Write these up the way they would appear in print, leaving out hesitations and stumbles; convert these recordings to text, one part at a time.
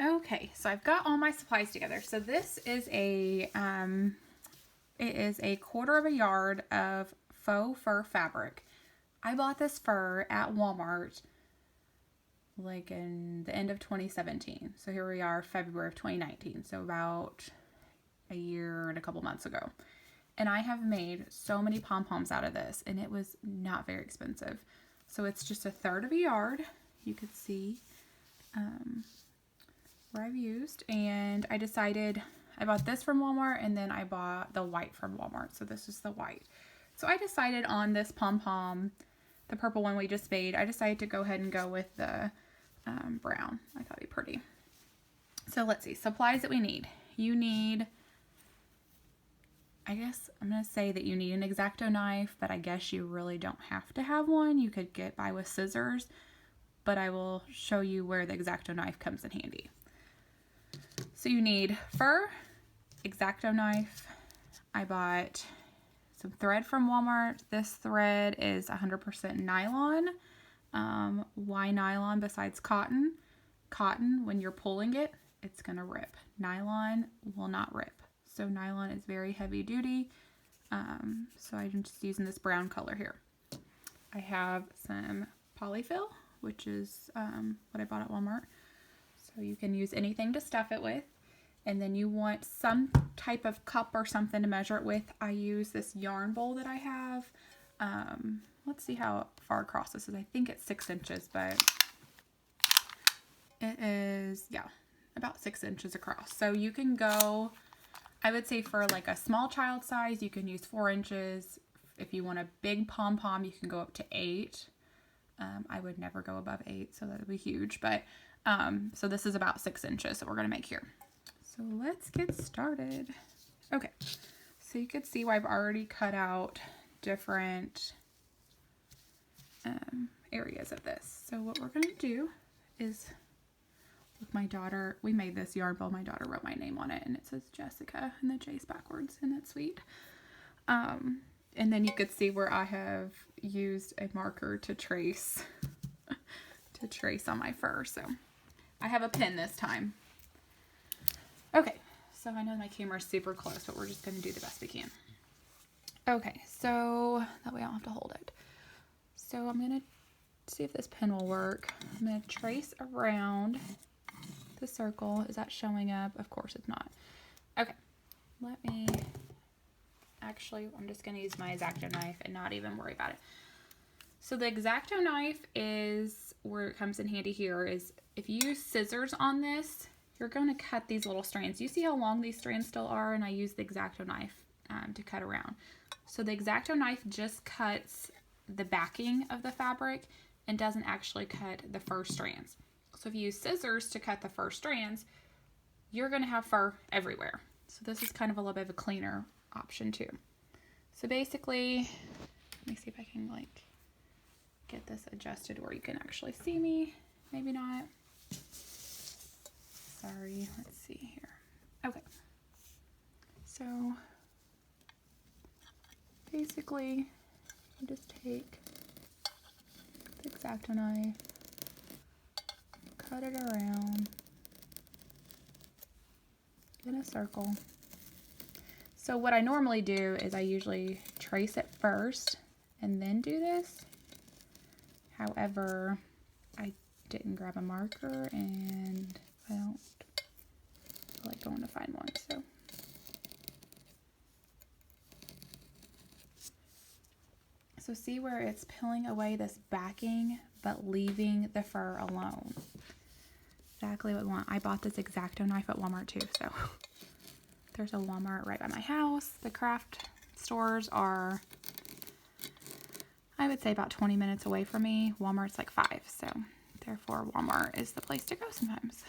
Okay, so I've got all my supplies together. So this is a it is a 1/4 yard of faux fur fabric. I bought this fur at Walmart like in the end of 2017. So here we are, February of 2019. So about a year and a couple months ago. And I have made so many pom-poms out of this, and it was not very expensive. So it's just 1/3 yard. You could see where I've used. And I decided, I bought this from Walmart, and then I bought the white from Walmart. So this is the white. So I decided on this pom-pom, the purple one we just made, I decided to go ahead and go with the brown. I thought it'd be pretty. So let's see, supplies that we need. You need, I guess I'm going to say that you need an Xacto knife, but I guess you really don't have to have one. You could get by with scissors, but I will show you where the Xacto knife comes in handy. So you need fur, Xacto knife. I bought some thread from Walmart. This thread is 100% nylon. Why nylon besides cotton? Cotton, when you're pulling it, it's going to rip. Nylon will not rip. So nylon is very heavy duty. So I'm just using this brown color here. I have some Poly-Fil, which is what I bought at Walmart. So you can use anything to stuff it with. And then you want some type of cup or something to measure it with. I use this yarn bowl that I have. Let's see how far across this is. I think it's 6 inches, but it is, yeah, about 6 inches across. So you can go, I would say for like a small child size, you can use 4 inches. If you want a big pom-pom, you can go up to 8. I would never go above 8, so that would be huge. But so this is about 6 inches that we're going to make here. So let's get started. Okay, so you can see where I've already cut out different areas of this. So what we're going to do is, with my daughter, we made this yarn bowl. My daughter wrote my name on it, and it says Jessica, and the J's backwards, and it's sweet. And then you could see where I have used a marker to trace on my fur. So I have a pen this time. Okay, so I know my camera is super close, but we're just going to do the best we can. Okay, so that way I don't have to hold it. So I'm going to see if this pen will work. I'm going to trace around the circle. Is that showing up? Of course it's not. Okay, let me, actually, I'm just going to use my Xacto knife and not even worry about it. So the Xacto knife is where it comes in handy here is if you use scissors on this, you're going to cut these little strands. You see how long these strands still are? And I use the Xacto knife to cut around. So the Xacto knife just cuts the backing of the fabric and doesn't actually cut the fur strands. So if you use scissors to cut the fur strands, you're going to have fur everywhere. So this is kind of a little bit of a cleaner option too. So basically, let me see if I can like get this adjusted where you can actually see me. Maybe not. Sorry, let's see here. Okay. So basically, you just take the Xacto knife, cut it around in a circle. So what I normally do is I usually trace it first and then do this. However, I didn't grab a marker and I don't feel like going to find one, so see where it's peeling away this backing but leaving the fur alone. Exactly what I want. I bought this Xacto knife at Walmart too, so there's a Walmart right by my house. The craft stores are, I would say, about 20 minutes away from me. Walmart's like 5, so therefore Walmart is the place to go sometimes.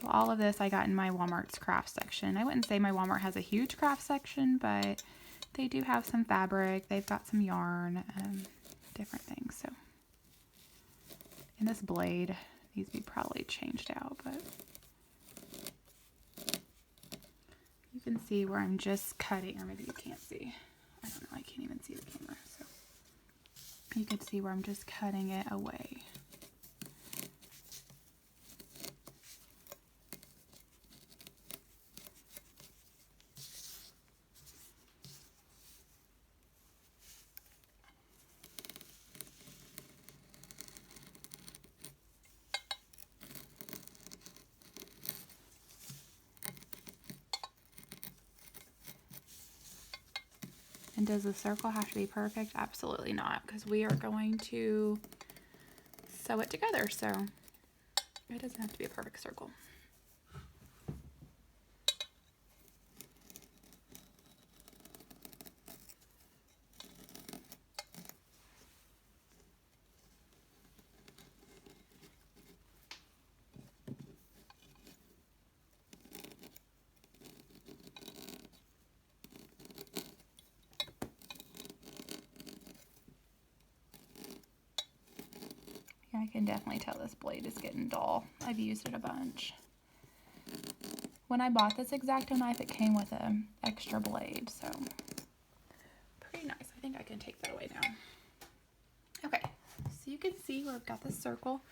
So all of this I got in my Walmart's craft section. I wouldn't say my Walmart has a huge craft section, but they do have some fabric. They've got some yarn, different things. So, and this blade needs to be probably changed out, but you can see where I'm just cutting, or maybe you can't see. I don't know, I can't even see the camera. So you can see where I'm just cutting it away. And does the circle have to be perfect? Absolutely not, because we are going to sew it together, so it doesn't have to be a perfect circle. I can definitely tell this blade is getting dull. I've used it a bunch. When I bought this Xacto knife, it came with an extra blade, so pretty nice. I think I can take that away now. Okay, so you can see where I've got this circle.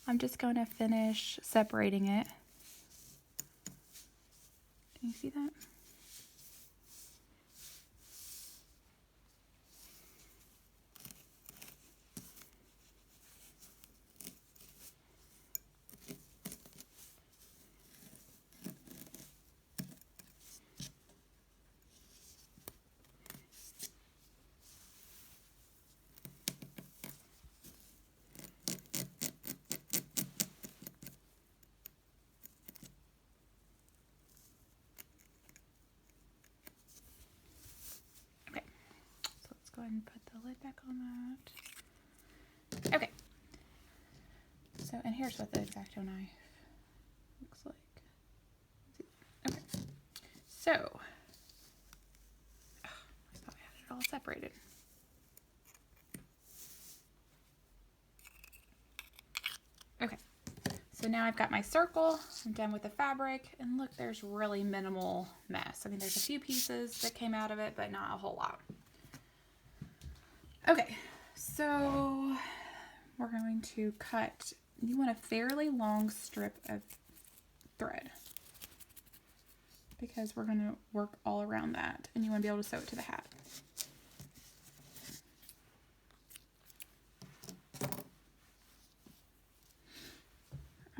I'm just going to finish separating it. Can you see that? Go ahead and put the lid back on that. Okay. So, and here's what the Xacto knife looks like. Okay. So, I thought I had it all separated. Okay. So now I've got my circle. I'm done with the fabric. And look, there's really minimal mess. I mean, there's a few pieces that came out of it, but not a whole lot. Okay, so we're going to cut, you want a fairly long strip of thread because we're going to work all around that and you want to be able to sew it to the hat.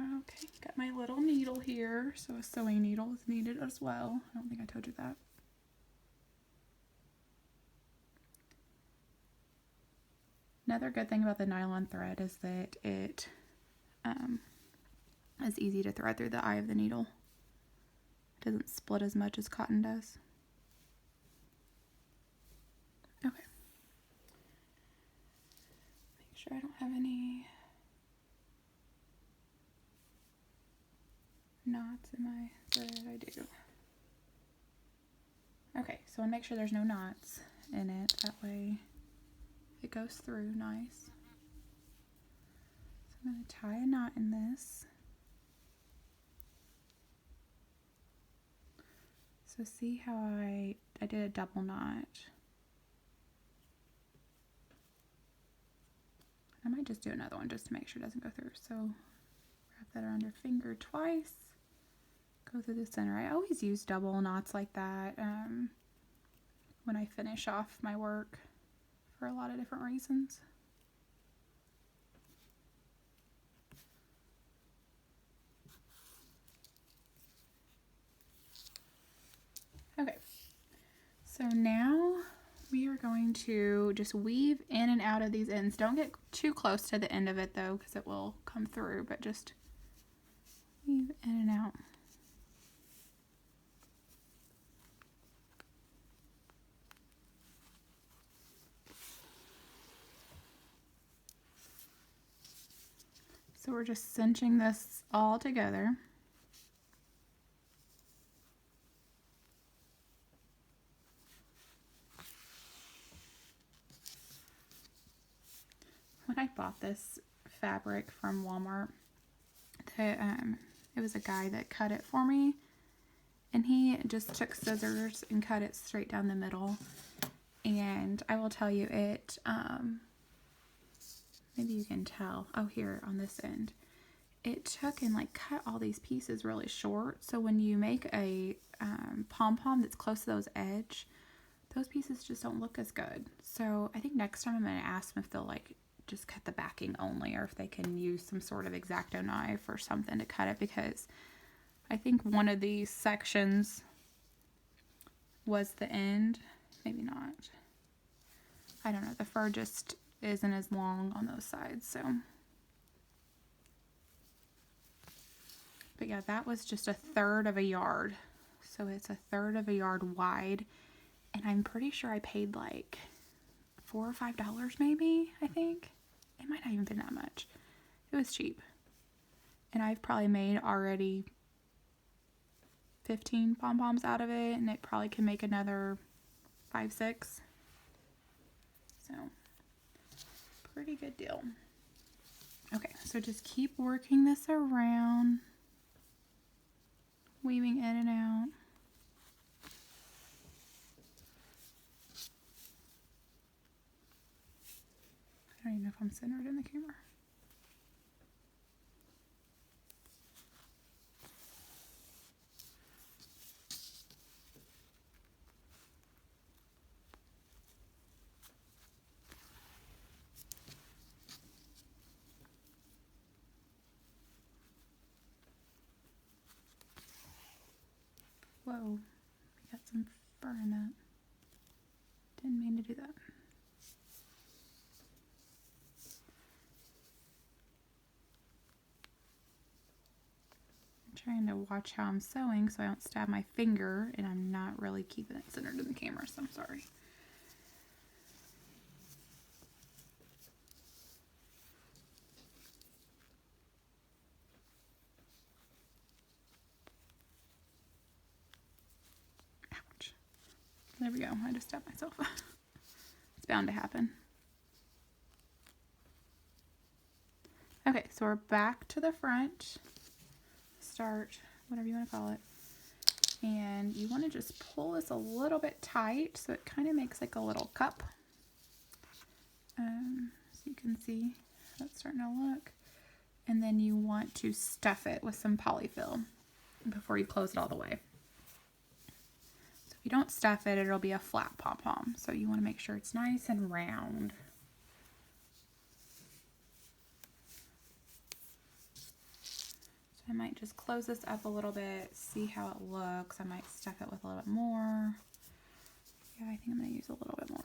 Okay, got my little needle here, so a sewing needle is needed as well. I don't think I told you that. Another good thing about the nylon thread is that it is easy to thread through the eye of the needle. It doesn't split as much as cotton does. Okay. Make sure I don't have any knots in my thread. I do. Okay, so I'll make sure there's no knots in it. That way it goes through nice. So I'm going to tie a knot in this. So see how I did a double knot. I might just do another one just to make sure it doesn't go through. So wrap that around your finger twice. Go through the center. I always use double knots like that when I finish off my work for a lot of different reasons. Okay, so now we are going to just weave in and out of these ends. Don't get too close to the end of it though, because it will come through, but just weave in and out. So we're just cinching this all together. When I bought this fabric from Walmart, it was a guy that cut it for me, and he just took scissors and cut it straight down the middle. And I will tell you, it maybe you can tell. Oh, here on this end. It took and like cut all these pieces really short. So when you make a pom-pom that's close to those edge, those pieces just don't look as good. So I think next time I'm going to ask them if they'll like just cut the backing only, or if they can use some sort of Xacto knife or something to cut it, because I think one of these sections was the end. Maybe not. I don't know. The fur just isn't as long on those sides, so. But yeah, that was just 1/3 of a yard. So it's 1/3 of a yard wide. And I'm pretty sure I paid like $4 or $5 maybe, I think. It might not even been that much. It was cheap. And I've probably made already 15 pom-poms out of it, and it probably can make another 5, 6. So, pretty good deal. Okay, so just keep working this around, weaving in and out. I don't even know if I'm centered in the camera. Whoa, we got some fur in that. Didn't mean to do that. I'm trying to watch how I'm sewing so I don't stab my finger, and I'm not really keeping it centered in the camera, so I'm sorry. Ouch. There we go. I just stabbed myself. It's bound to happen. Okay, so we're back to the front. Start, whatever you want to call it. And you want to just pull this a little bit tight so it kind of makes like a little cup. So you can see how it's starting to look. And then you want to stuff it with some polyfill before you close it all the way. So if you don't stuff it, it'll be a flat pom-pom. So you want to make sure it's nice and round. So I might just close this up a little bit, see how it looks. I might stuff it with a little bit more. Yeah, I think I'm going to use a little bit more.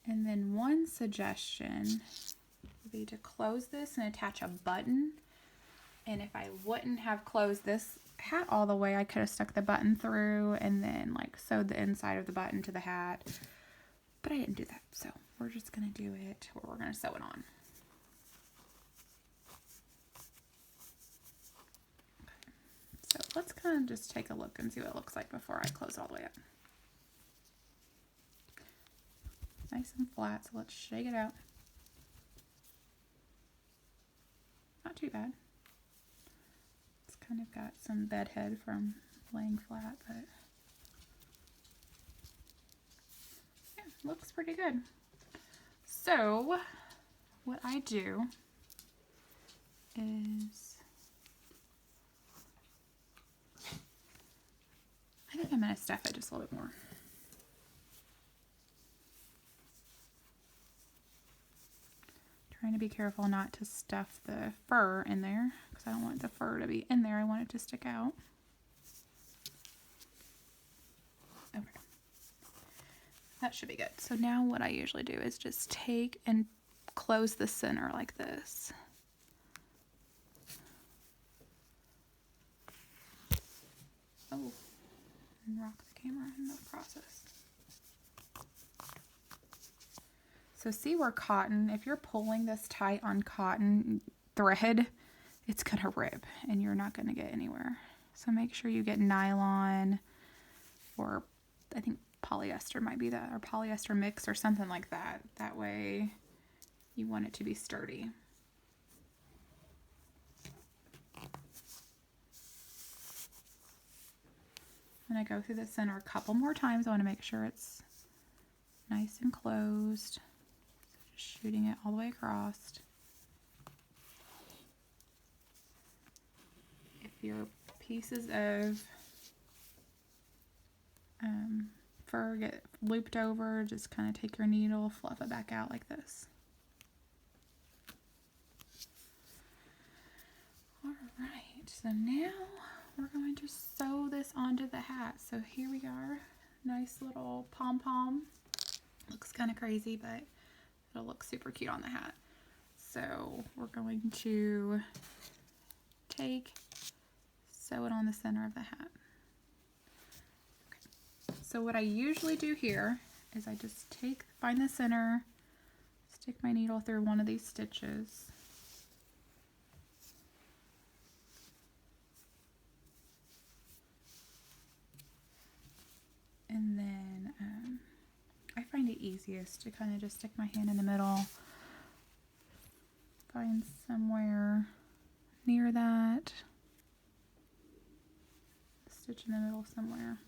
And then one suggestion would be to close this and attach a button. And if I wouldn't have closed this hat all the way, I could have stuck the button through and then like sewed the inside of the button to the hat. But I didn't do that, so we're just going to do it where we're going to sew it on. Okay. So let's kind of just take a look and see what it looks like before I close it all the way up. Nice and flat, so let's shake it out. Not too bad. It's kind of got some bedhead from laying flat, but yeah, looks pretty good. So what I do is, I think I'm going to stuff it just a little bit more. Trying to be careful not to stuff the fur in there, because I don't want the fur to be in there. I want it to stick out. Okay. That should be good. So now what I usually do is just take and close the center like this. Oh, and rock the camera in the process. So see where cotton, if you're pulling this tight on cotton thread, it's going to rip and you're not going to get anywhere. So make sure you get nylon, or I think polyester might be that, or polyester mix or something like that. That way you want it to be sturdy. I'm going to go through the center a couple more times. I want to make sure it's nice and closed. So just shooting it all the way across. If your pieces of fur get looped over, just kind of take your needle, fluff it back out like this. Alright, so now we're going to sew this onto the hat. So here we are, nice little pom-pom. Looks kind of crazy, but it'll look super cute on the hat. So we're going to sew it on the center of the hat. Okay. So what I usually do here is I just find the center, stick my needle through one of these stitches. And then I find it easiest to kind of just stick my hand in the middle, find somewhere near that, stitch in the middle somewhere.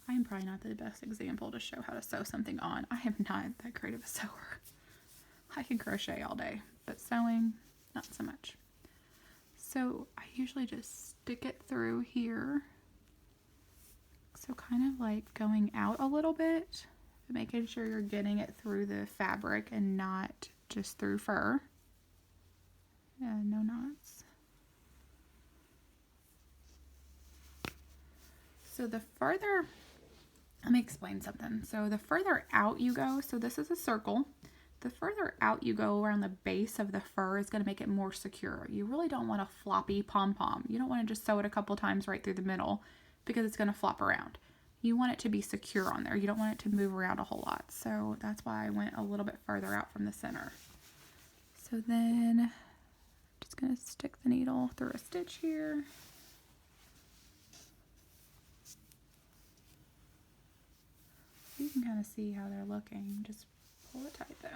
I am probably not the best example to show how to sew something on. I am not that great of a sewer. I can crochet all day, but sewing, not so much. So I usually just stick it through here. So kind of like going out a little bit, but making sure you're getting it through the fabric and not just through fur. No knots. So the further, let me explain something. So the further out you go, so this is a circle, the further out you go around the base of the fur is going to make it more secure. You really don't want a floppy pom-pom. You don't want to just sew it a couple times right through the middle because it's going to flop around. You want it to be secure on there. You don't want it to move around a whole lot. So that's why I went a little bit further out from the center. So then I'm just going to stick the needle through a stitch here. You can kind of see how they're looking. Just pull it tight though.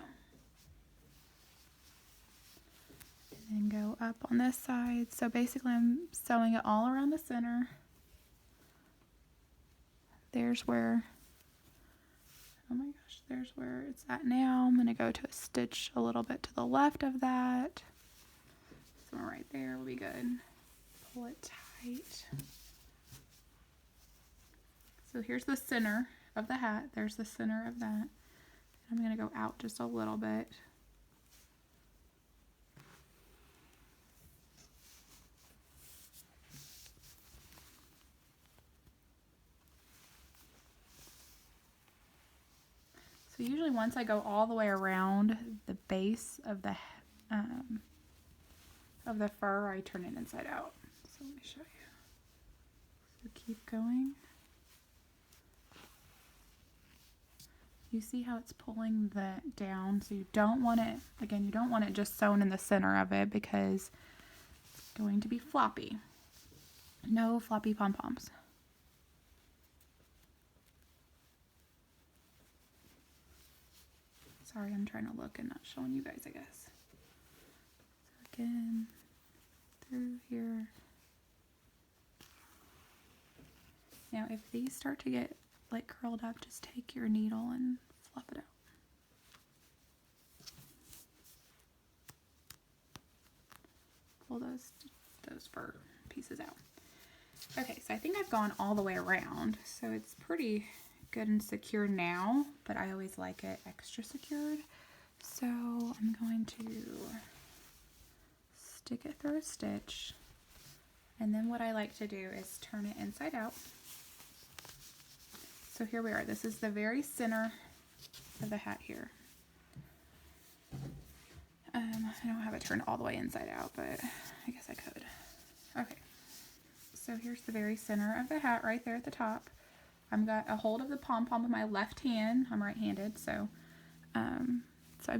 And then go up on this side. So basically I'm sewing it all around the center. There's where, oh my gosh, there's where it's at now. I'm going to go to a stitch a little bit to the left of that. Somewhere right there will be good. Pull it tight. So here's the center of the hat. There's the center of that. I'm going to go out just a little bit. So usually once I go all the way around the base of the fur, I turn it inside out. So let me show you. So keep going. You see how it's pulling that down, so you don't want it, again, you don't want it just sewn in the center of it because it's going to be floppy. No floppy pom-poms. Sorry, I'm trying to look and not showing you guys, I guess. So again, through here. Now, if these start to get like curled up, just take your needle and fluff it out. Pull those fur pieces out. Okay, so I think I've gone all the way around, so it's pretty good and secure now, but I always like it extra secured. So I'm going to stick it through a stitch, and then what I like to do is turn it inside out. So here we are. This is the very center of the hat here. I don't have it turned all the way inside out, but I guess I could. Okay, so here's the very center of the hat right there at the top. I've got a hold of the pom-pom with my left hand. I'm right-handed, so I'm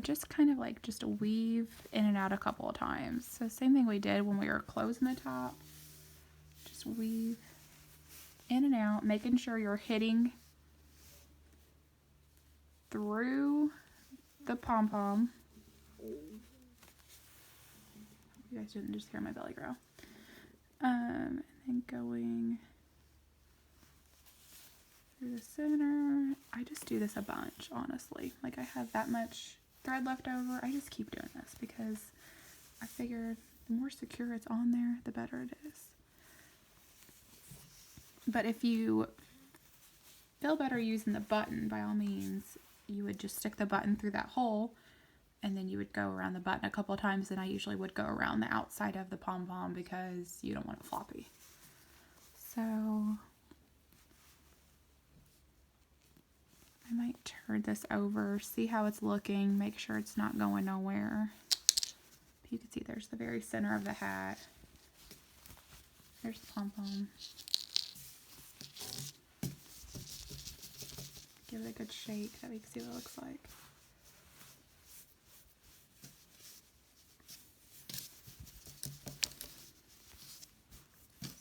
just kind of like just weave in and out a couple of times. So same thing we did when we were closing the top. Just weave in and out, making sure you're hitting through the pom-pom. You guys didn't just hear my belly growl. And then going through the the center. I just do this a bunch, honestly. Like, I have that much thread left over. I just keep doing this because I figured the more secure it's on there, the better it is. But if you feel better using the button, by all means, you would just stick the button through that hole, and then you would go around the button a couple of times, and I usually would go around the outside of the pom-pom because you don't want it floppy. So I might turn this over, see how it's looking, make sure it's not going nowhere. You can see there's the very center of the hat. There's the pom-pom. Give it a good shake that we can see what it looks like.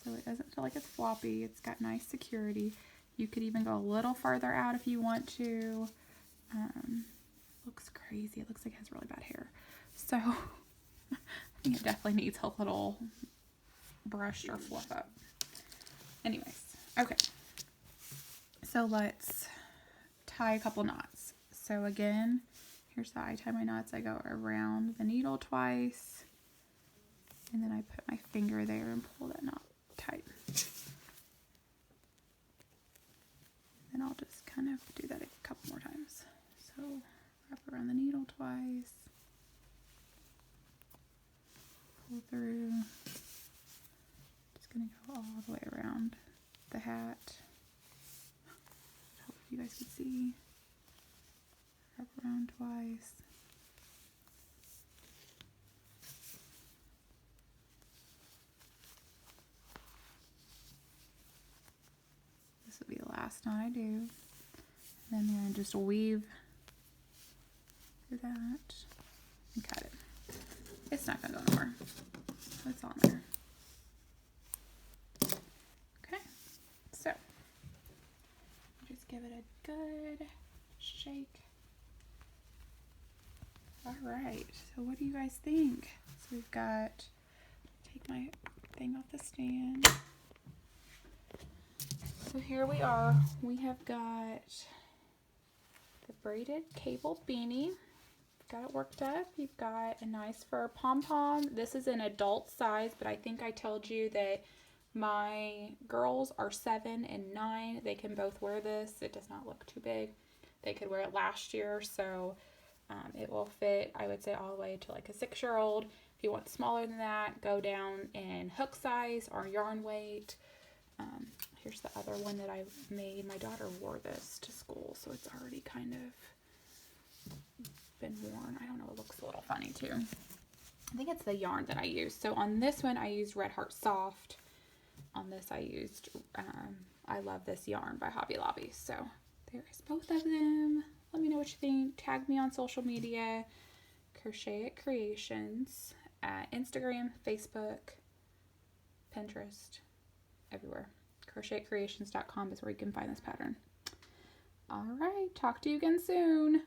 So it doesn't feel like it's floppy. It's got nice security. You could even go a little farther out if you want to. Looks crazy. It looks like it has really bad hair. So I think it definitely needs a little brush or fluff up. Anyways, okay. So let's tie a couple knots. So again, here's how I tie my knots. I go around the needle twice, and then I put my finger there and pull that knot tight. Then I'll just kind of do that a couple more times. So wrap around the needle twice, pull through. Just gonna go all the way around the hat. Hope you guys can see. Wrap around twice. This will be the last knot I do. And then I'm going to just weave through that and cut it. It's not going to go nowhere. It's on there. Okay, so just give it a good shake. All right, so what do you guys think? So we've got, take my thing off the stand. So here we are. We have got the braided cable beanie. Got it worked up. You've got a nice fur pom-pom. This is an adult size, but I think I told you that my girls are 7 and 9. They can both wear this. It does not look too big. They could wear it last year, so it will fit, I would say, all the way to like a 6-year-old. If you want smaller than that, go down in hook size or yarn weight. Here's the other one that I made. My daughter wore this to school, so it's already kind of been worn. I don't know, it looks a little funny too. I think it's the yarn that I used. So on this one, I used Red Heart Soft. On this, I used I Love This Yarn by Hobby Lobby. So there's both of them. Let me know what you think. Tag me on social media. Crocheted Creations at Instagram, Facebook, Pinterest, everywhere. crochetedcreations.com is where you can find this pattern. All right, talk to you again soon.